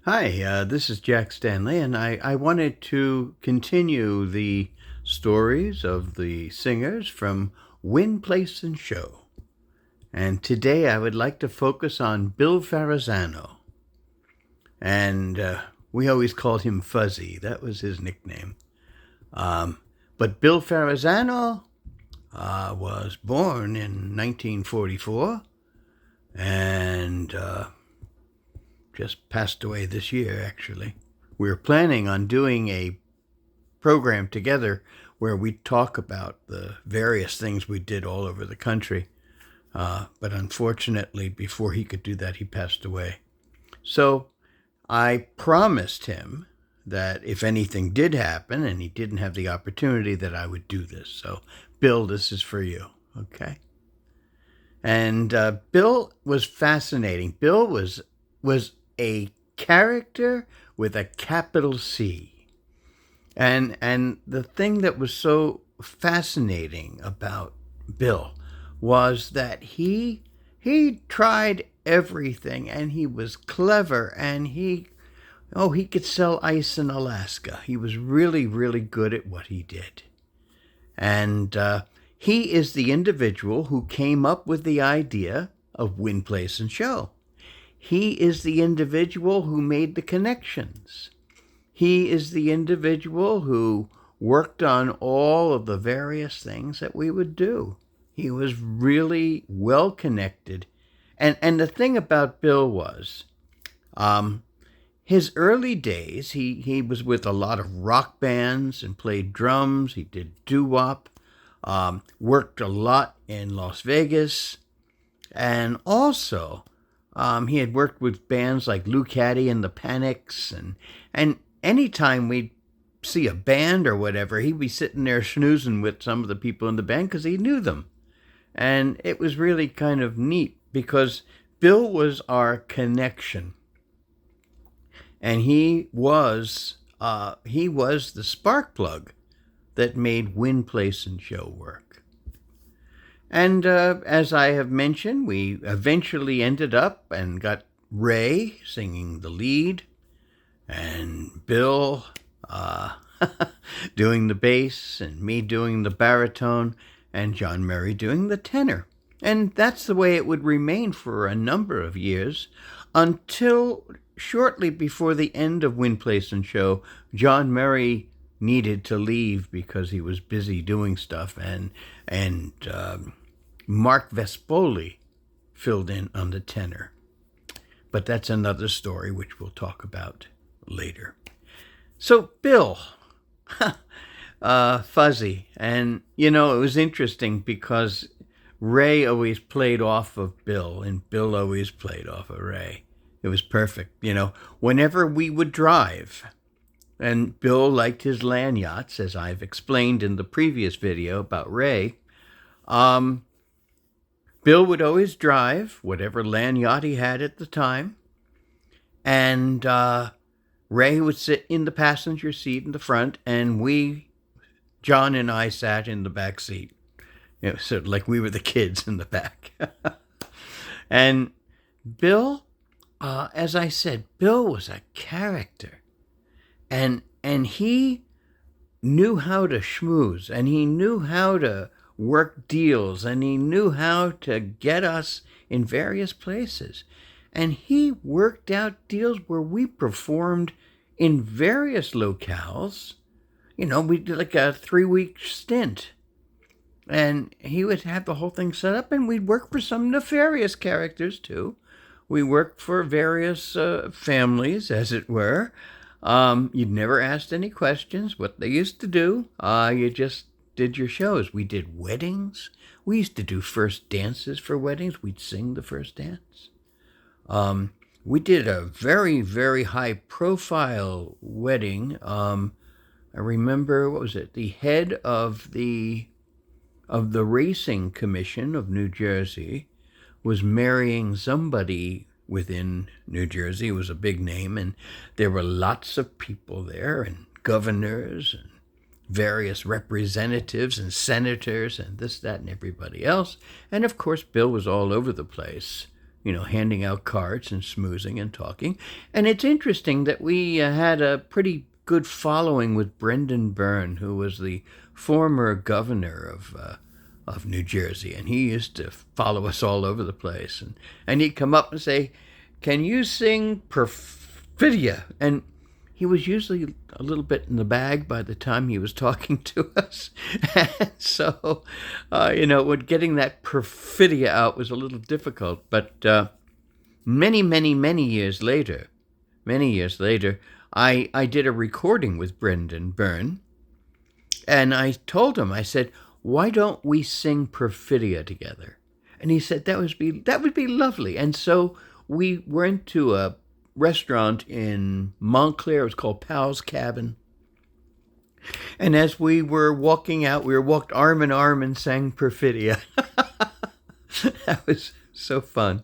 Hi, this is Jack Stanley, and I wanted to continue the stories of the singers from Win, Place, and Show. And today I would like to focus on Bill Farrazzano. And we always called him Fuzzy, that was his nickname. Um, but Bill Farrazzano was born in 1944 and just passed away this year, actually. We were planning on doing a program together where we talk about the various things we did all over the country. But unfortunately, before he could do that, he passed away. So I promised him that if anything did happen and he didn't have the opportunity, that I would do this. So, Bill, this is for you, okay? And Bill was fascinating. Bill was a character with a capital C. And the thing that was so fascinating about Bill was that he tried everything, and he was clever, and he could sell ice in Alaska. He was really, really good at what he did. And he is the individual who came up with the idea of Win, Place, and Show. He is the individual who made the connections. He is the individual who worked on all of the various things that we would do. He was really well connected. And the thing about Bill was, his early days, he was with a lot of rock bands and played drums. He did doo-wop, worked a lot in Las Vegas, and also he had worked with bands like Lou Caddy and the Panics, and anytime we'd see a band or whatever, he'd be sitting there schnoozing with some of the people in the band because he knew them. And it was really kind of neat because Bill was our connection. And he was the spark plug that made Win, Place, and Show work. And as I have mentioned, we eventually ended up and got Ray singing the lead, and Bill doing the bass, and me doing the baritone, and John Murray doing the tenor. And that's the way it would remain for a number of years until shortly before the end of Win, Place, and Show, John Murray needed to leave because he was busy doing stuff, and Mark Vespoli filled in on the tenor. But that's another story which we'll talk about later. So Bill, Fuzzy, and it was interesting because Ray always played off of Bill, and Bill always played off of Ray. It was perfect. Whenever we would drive, and Bill liked his land yachts, as I've explained in the previous video about Ray, Bill would always drive whatever land yacht he had at the time, and Ray would sit in the passenger seat in the front, and John and I sat in the back seat. So like we were the kids in the back. And Bill, as I said, Bill was a character, and he knew how to schmooze, and he knew how to work deals, and he knew how to get us in various places. And he worked out deals where we performed in various locales. We did like a 3-week stint. And he would have the whole thing set up, and we'd work for some nefarious characters too. We worked for various families, as it were. You'd never asked any questions. What they used to do, you just did your shows. We did weddings. We used to do first dances for weddings. We'd sing the first dance. We did a very, very high-profile wedding. I remember, what was it? The head of the Racing Commission of New Jersey was marrying somebody within New Jersey. It was a big name, and there were lots of people there, and governors, and various representatives, and senators, and this, that, and everybody else. And of course, Bill was all over the place handing out cards and schmoozing and talking. And it's interesting that we had a pretty good following with Brendan Byrne, who was the former governor of New Jersey, and he used to follow us all over the place. And he'd come up and say, "Can you sing Perfidia?" And he was usually a little bit in the bag by the time he was talking to us. And so, getting that Perfidia out was a little difficult. But many, many, many years later, I did a recording with Brendan Byrne. And I told him, I said, "Why don't we sing Perfidia together?" And he said, that would be lovely. And so we went to a restaurant in Montclair. It was called Pal's Cabin. And as we were walking out, we were walked arm in arm and sang Perfidia. That was so fun.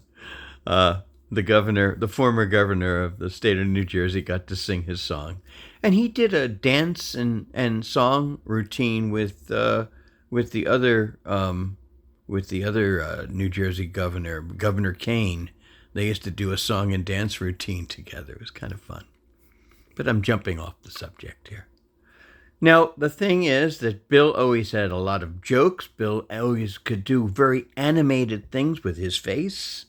The former governor of the state of New Jersey, got to sing his song. And he did a dance and song routine with the other New Jersey governor, Governor Kane. They used to do a song and dance routine together. It was kind of fun. But I'm jumping off the subject here. Now, the thing is that Bill always had a lot of jokes. Bill always could do very animated things with his face.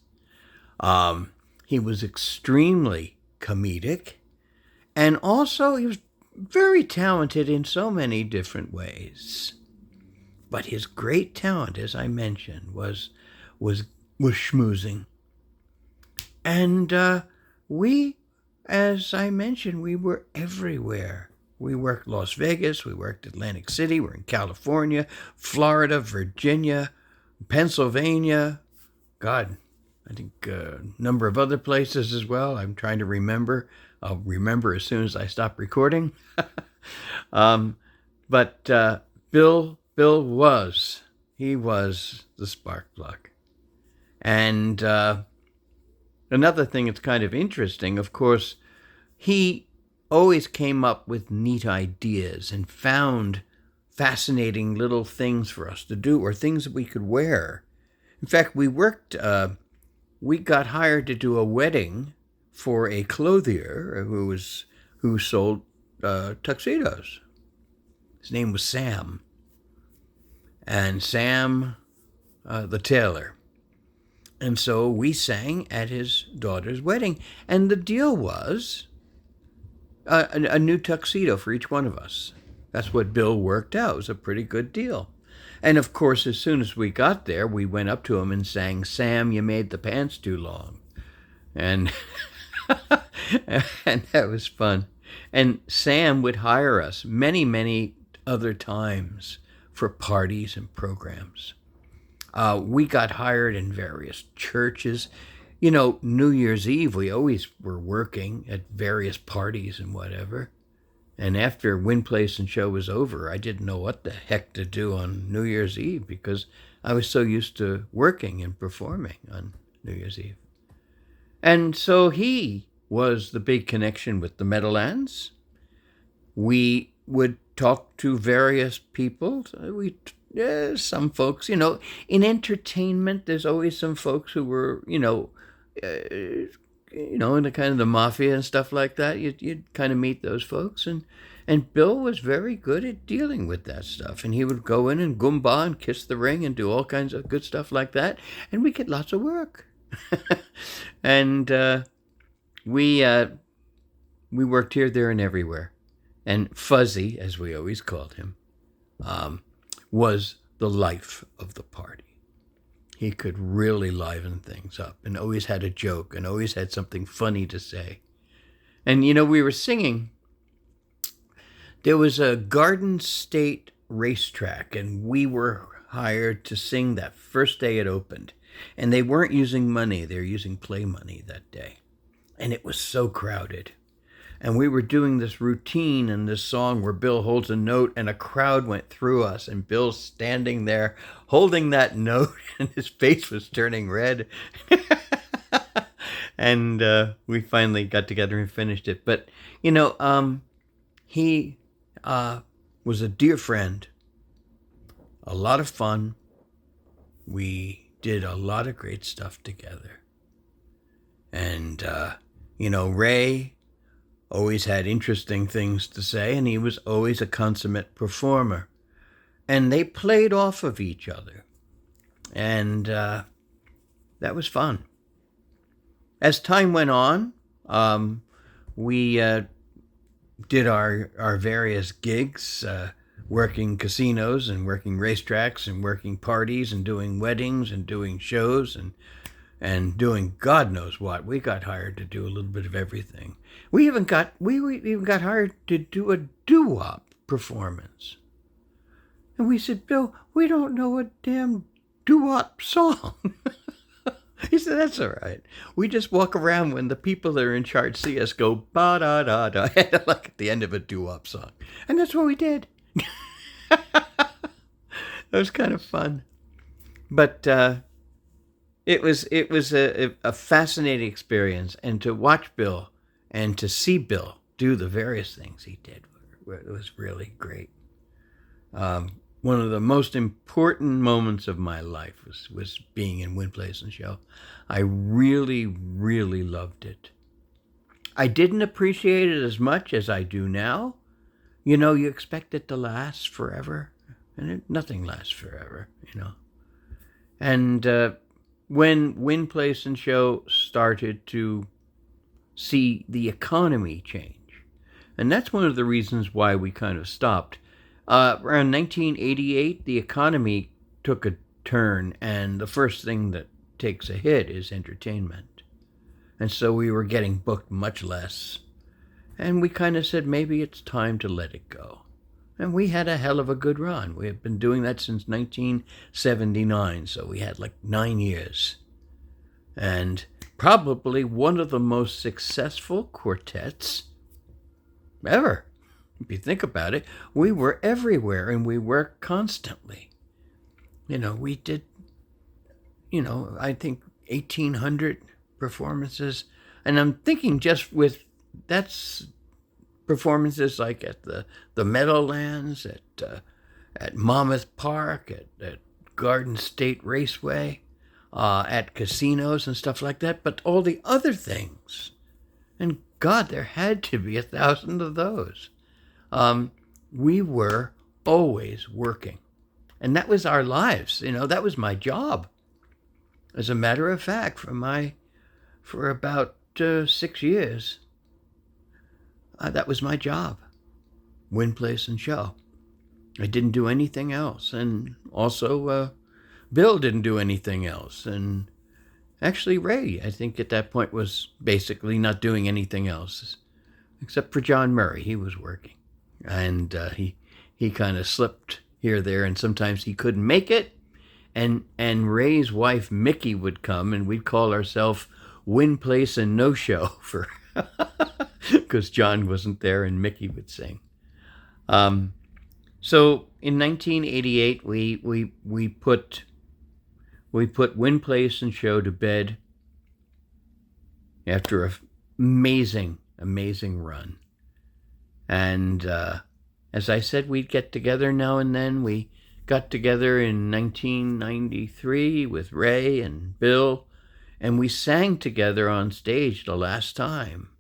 He was extremely comedic. And also, he was very talented in so many different ways. But his great talent, as I mentioned, was schmoozing. And we, as I mentioned, we were everywhere. We worked Las Vegas, we worked Atlantic City, we're in California, Florida, Virginia, Pennsylvania, I think a number of other places as well. I'm trying to remember. I'll remember as soon as I stop recording. But Bill was the spark plug. And another thing that's kind of interesting, of course, he always came up with neat ideas and found fascinating little things for us to do or things that we could wear. In fact, we got hired to do a wedding for a clothier who sold tuxedos. His name was Sam. And Sam, the tailor. And so we sang at his daughter's wedding. And the deal was a new tuxedo for each one of us. That's what Bill worked out. It was a pretty good deal. And of course, as soon as we got there, we went up to him and sang, "Sam, you made the pants too long." And, and that was fun. And Sam would hire us many, many other times for parties and programs. We got hired in various churches. New Year's Eve, we always were working at various parties and whatever. And after Win Place and Show was over, I didn't know what the heck to do on New Year's Eve because I was so used to working and performing on New Year's Eve. And so he was the big connection with the Meadowlands. We would talk to various people. Some folks, in entertainment, there's always some folks who were, in the kind of the mafia and stuff like that. You'd kind of meet those folks. And Bill was very good at dealing with that stuff. And he would go in and goomba and kiss the ring and do all kinds of good stuff like that. And we get lots of work. And we worked here, there, and everywhere. And Fuzzy, as we always called him, was the life of the party. He could really liven things up and always had a joke and always had something funny to say. And, we were singing. There was a Garden State racetrack, and we were hired to sing that first day it opened. And they weren't using money. They were using play money that day. And it was so crowded. And we were doing this routine and this song where Bill holds a note and a crowd went through us and Bill's standing there holding that note and his face was turning red. And we finally got together and finished it. But, he was a dear friend, a lot of fun. We did a lot of great stuff together. And, Ray always had interesting things to say, and he was always a consummate performer. And they played off of each other. And that was fun. As time went on, we did our various gigs, working casinos and working racetracks and working parties and doing weddings and doing shows and doing God knows what. We got hired to do a little bit of everything. We even got hired to do a doo-wop performance. And we said, Bill, we don't know a damn doo-wop song. He said, that's all right. We just walk around when the people that are in charge see us go ba-da-da-da, like at the end of a doo-wop song. And that's what we did. That was kind of fun. But it was a fascinating experience. And to watch Bill and to see Bill do the various things he did, it was really great. One of the most important moments of my life was being in Win Place and Show. I really, really loved it. I didn't appreciate it as much as I do now. You expect it to last forever, and nothing lasts forever, And when Win Place and Show started to see the economy change, and that's one of the reasons why we kind of stopped. Around 1988, the economy took a turn, and the first thing that takes a hit is entertainment. And so we were getting booked much less. And we kind of said, maybe it's time to let it go. And we had a hell of a good run. We have been doing that since 1979, so we had like 9 years. And probably one of the most successful quartets ever. If you think about it, we were everywhere and we worked constantly. We did, I think 1,800 performances. And I'm thinking just that's performances like at the Meadowlands, at Monmouth Park, at Garden State Raceway, at casinos and stuff like that. But all the other things. And God, there had to be 1,000 of those. We were always working. And that was our lives. That was my job. As a matter of fact, for about 6 years, that was my job. Win, Place, and Show. I didn't do anything else. And also, Bill didn't do anything else. And actually, Ray, I think at that point was basically not doing anything else. Except for John Murray. He was working. And he kind of slipped here, there, and sometimes he couldn't make it. And Ray's wife, Mickey, would come, and we'd call ourselves Win, Place, and No Show for because John wasn't there and Mickey would sing. So in 1988, we put Win, Place, and Show to bed after an amazing run. And as I said, we'd get together now and then. We got together in 1993 with Ray and Bill, and we sang together on stage the last time.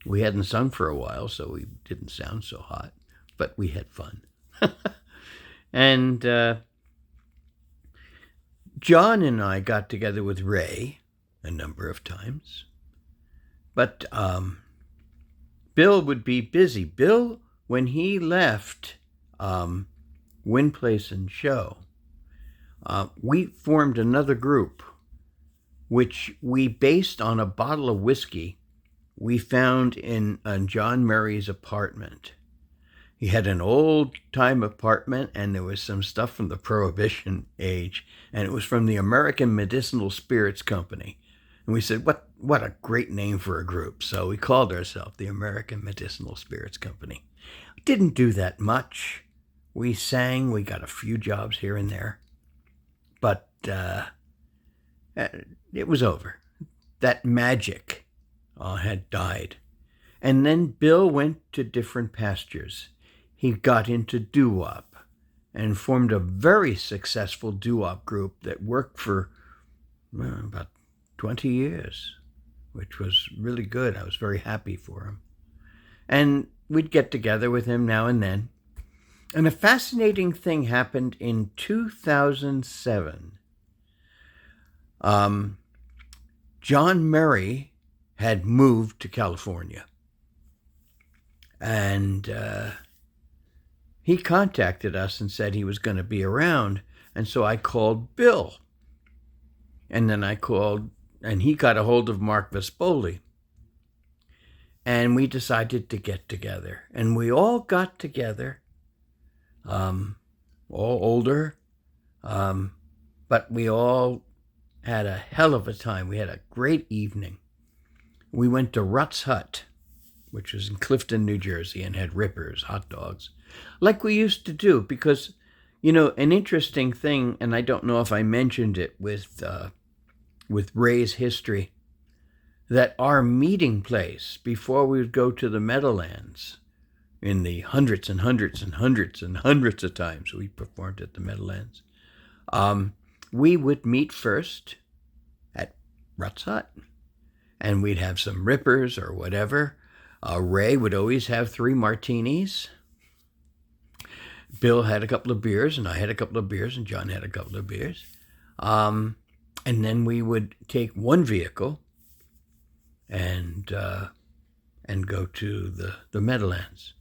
We hadn't sung for a while, so we didn't sound so hot, but we had fun. And John and I got together with Ray a number of times, but Bill would be busy. Bill, when he left Win, Place, and Show, we formed another group, which we based on a bottle of whiskey we found in John Murray's apartment. He had an old-time apartment, and there was some stuff from the Prohibition age, and it was from the American Medicinal Spirits Company. And we said, what a great name for a group. So we called ourselves the American Medicinal Spirits Company. Didn't do that much. We sang, we got a few jobs here and there. But it was over. That magic had died. And then Bill went to different pastures. He got into doo-wop and formed a very successful doo-wop group that worked for about 20 years. which was really good. I was very happy for him. And we'd get together with him now and then. And a fascinating thing happened in 2007. John Murray had moved to California. And he contacted us and said he was going to be around. And so I called Bill. And then I called, and he got a hold of Mark Vespoli. And we decided to get together. And we all got together, all older, but we all had a hell of a time. We had a great evening. We went to Rutt's Hut, which was in Clifton, New Jersey, and had rippers, hot dogs, like we used to do. Because, you know, an interesting thing, and I don't know if I mentioned it with Ray's history, that our meeting place before we would go to the Meadowlands, in the hundreds and hundreds and hundreds and hundreds of times we performed at the Meadowlands, we would meet first at Rutt's Hut, and we'd have some rippers or whatever. Ray would always have 3 martinis. Bill had a couple of beers, and I had a couple of beers, and John had a couple of beers. And then we would take one vehicle and go to the Meadowlands.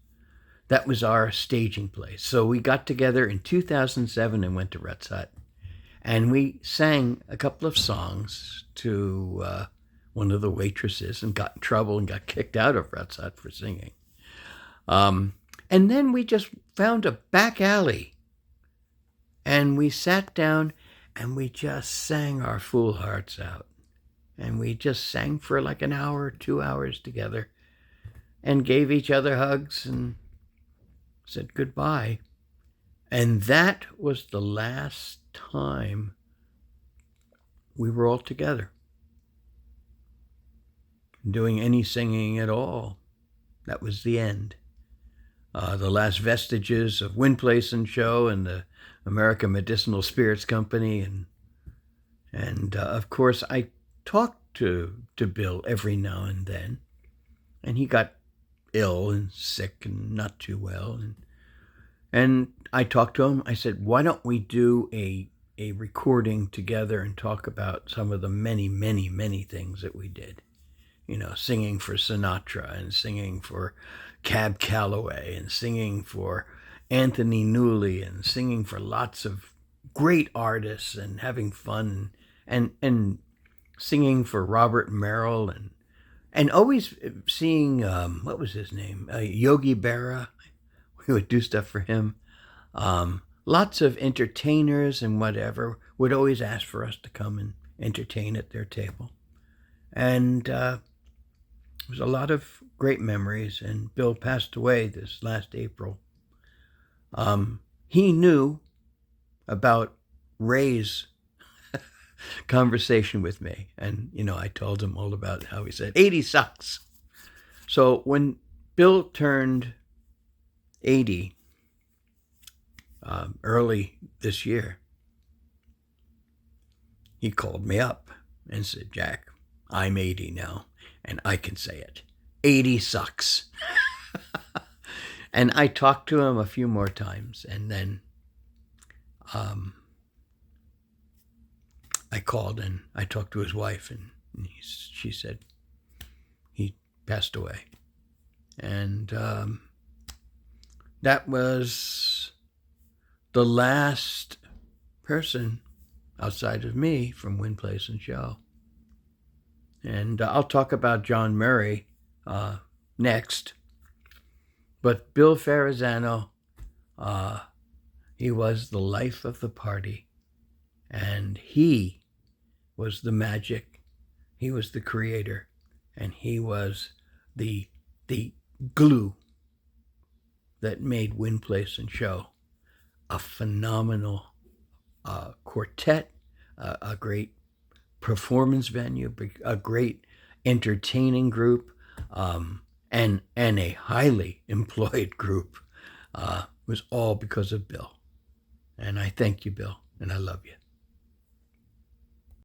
That was our staging place. So we got together in 2007 and went to Rutt's Hut. And we sang a couple of songs to one of the waitresses and got in trouble and got kicked out of Rutt's Hut for singing. And then we just found a back alley. And we sat down and we just sang our fool hearts out. And we just sang for like an hour, 2 hours together and gave each other hugs and said goodbye. And that was the last time we were all together, doing any singing at all. That was the end. The last vestiges of Wind Place and Show and the American Medicinal Spirits Company. And of course, I talked to Bill every now and then, and he got ill and sick and not too well. And I talked to him. I said, why don't we do a recording together and talk about some of the many, many, many things that we did? You know, singing for Sinatra and singing for Cab Calloway and singing for Anthony Newley and singing for lots of great artists and having fun and singing for Robert Merrill and always seeing, what was his name? Yogi Berra. We would do stuff for him. Lots of entertainers and whatever would always ask for us to come and entertain at their table. And there was a lot of great memories. And Bill passed away this last April. He knew about Ray's conversation with me. And, you know, I told him all about how he said, 80 sucks. So when Bill turned 80 early this year, he called me up and said, Jack, I'm 80 now, and I can say it. 80 sucks. And I talked to him a few more times, and then I called and I talked to his wife, and she said he passed away. And that was the last person outside of me from Wind Place and Show. And I'll talk about John Murray next. But Bill Farrazzano, he was the life of the party. And he was the magic. He was the creator. And he was the glue that made Wind Place and Show a phenomenal quartet, a great performance venue, a great entertaining group, and a highly employed group. It was all because of Bill. And I thank you, Bill, and I love you.